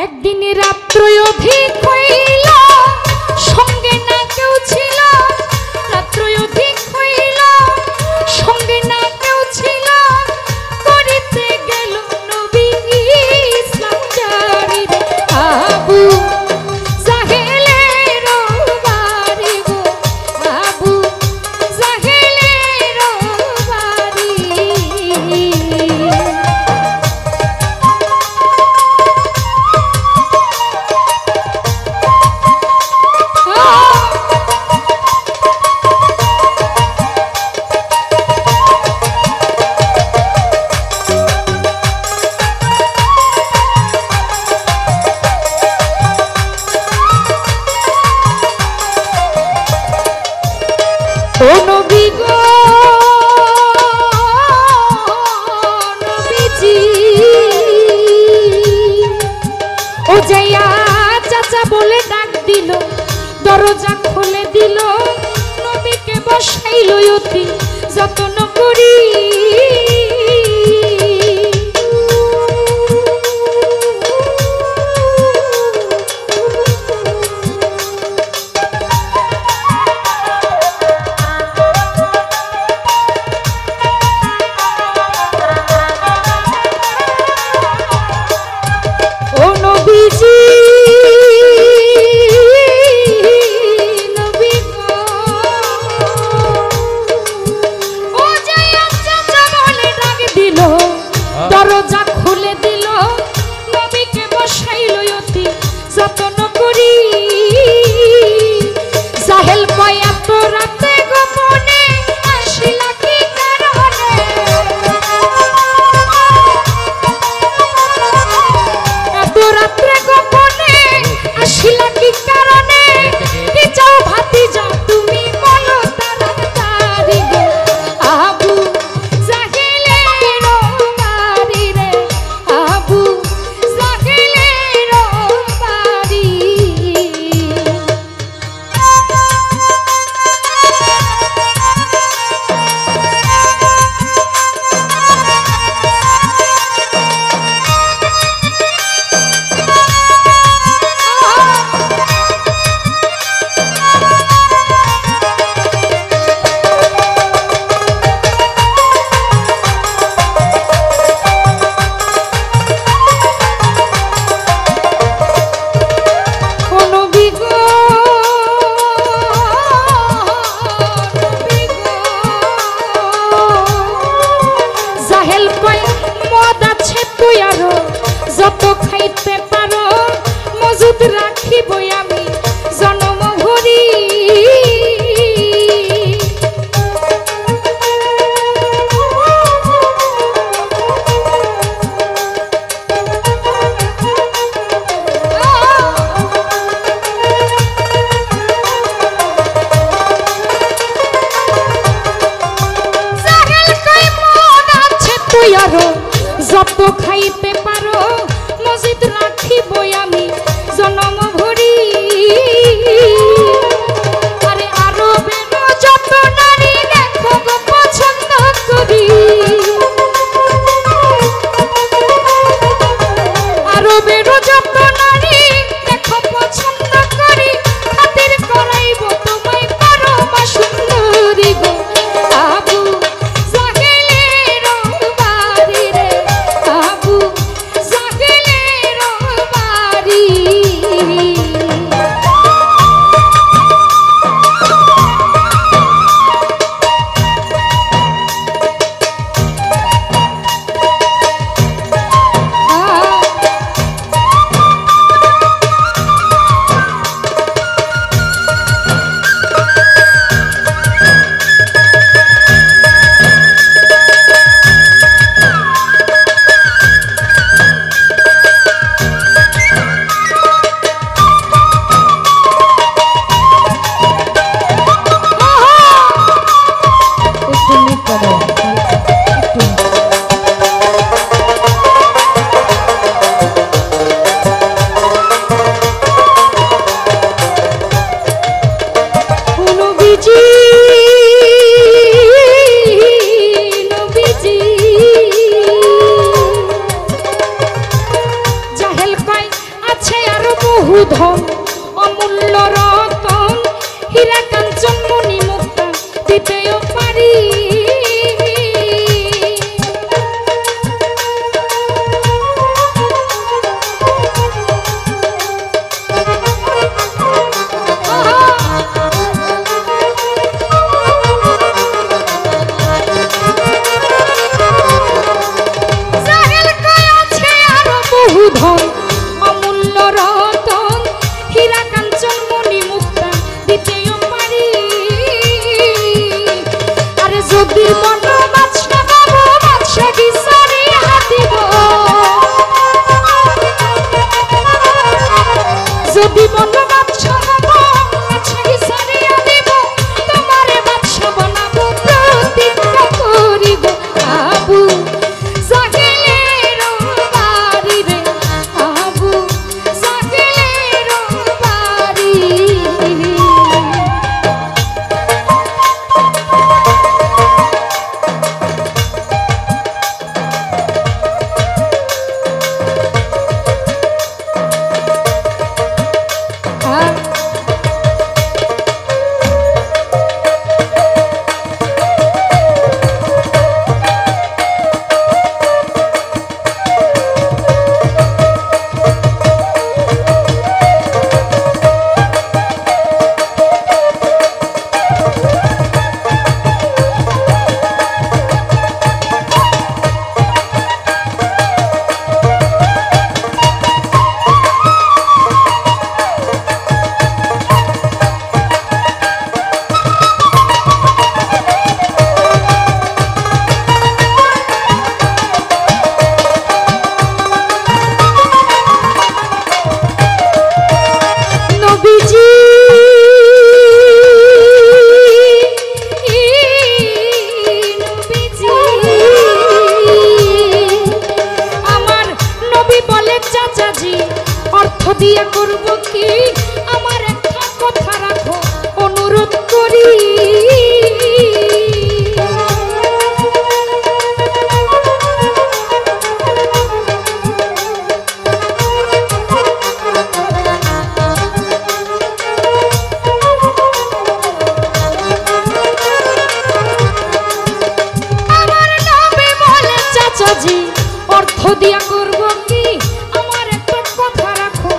একদিন রাত্র অধিক হইল সঙ্গে না কেউ ছিল, রাত্র অধিক হইল সঙ্গে না কেউ ছিল, করিতে গেল নবী ইসলাম জারি রে আবু জাহেলের বাড়ি গো, আবু জাহেলের বাড়ি। ও নবী গো নবীজি, ও যাইয়া চাচা বলে ডাক দিল, দরজা খুলে দিল, নবীকে বসাইল অতি যত্ন করি। দরজা খুলে দিল, নবীকে বসাইল অতি যত্ন করি। জাহেল কয় এত রাতে গোপনে আসিলা কি কারণে, এত রাত্রে গোপনে আসিলা কি কারণে, কি চাও ভাতিজা তুমি বলো তাড়াতাড়ি গো, আবু যত খাইতে পারো মজুদ রাখিবই আমি জনম ভরি। যত খাইতে পারো মসজিদ রাখিবই আমি জনম ভরি। আরে আরো বেরো যত নারী দেখো গো পছন্দ করি, আরো বেরো যত নারী দেখো পছন্দ করি, খাতির করাইব তোমায় পরমা সুন্দরী গো, আবু জাহেলের বাড়ি রে, আবু জাহেলের বাড়ি। বহু ধন অমূল্য রতন হীরা কাঞ্চন মণি মুক্তা দিতেও পারি। ধন অমূল্য রতন হীরা কাঞ্চন মণি মুক্তা দিতেও পারি। আরে যদি মন বাদশা বাবু বাদশা কি সারি হাতিব, যদি মন বাদশা বাবু বাদশা কি সারি হাতিব, তোমারে বাদশা বানাবো প্রতিজ্ঞা করিব। আবু দিয়া করব কি আমার একটা কথা রাখো অনুরোধ করি। আমার নবী বলে চাচাজি অর্থ দিয়া করব কি আমার একটা কথা রাখো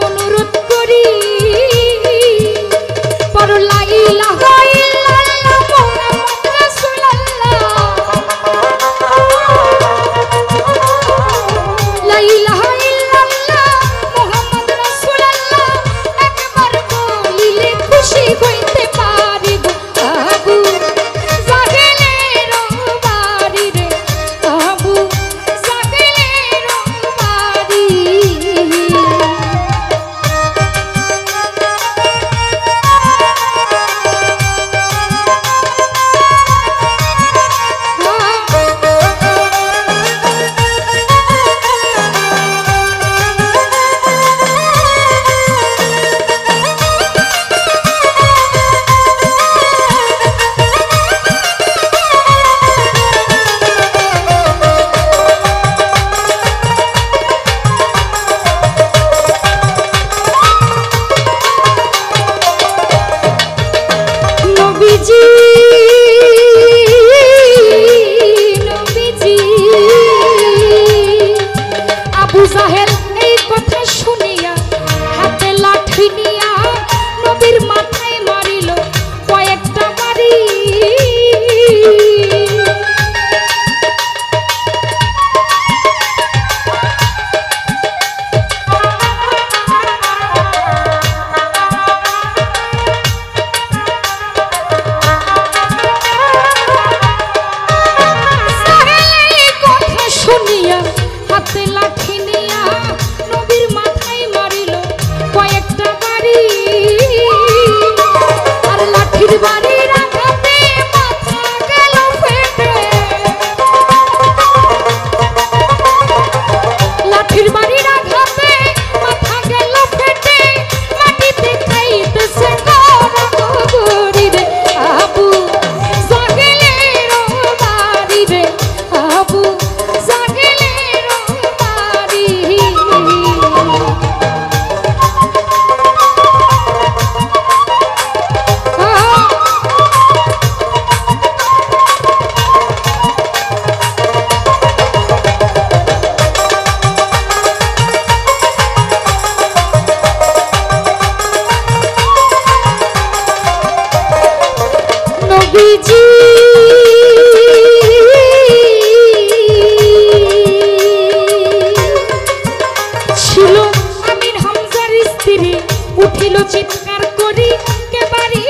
অনুরোধ করি। রাত্রি উঠিল চিৎকার করি কে বাড়ি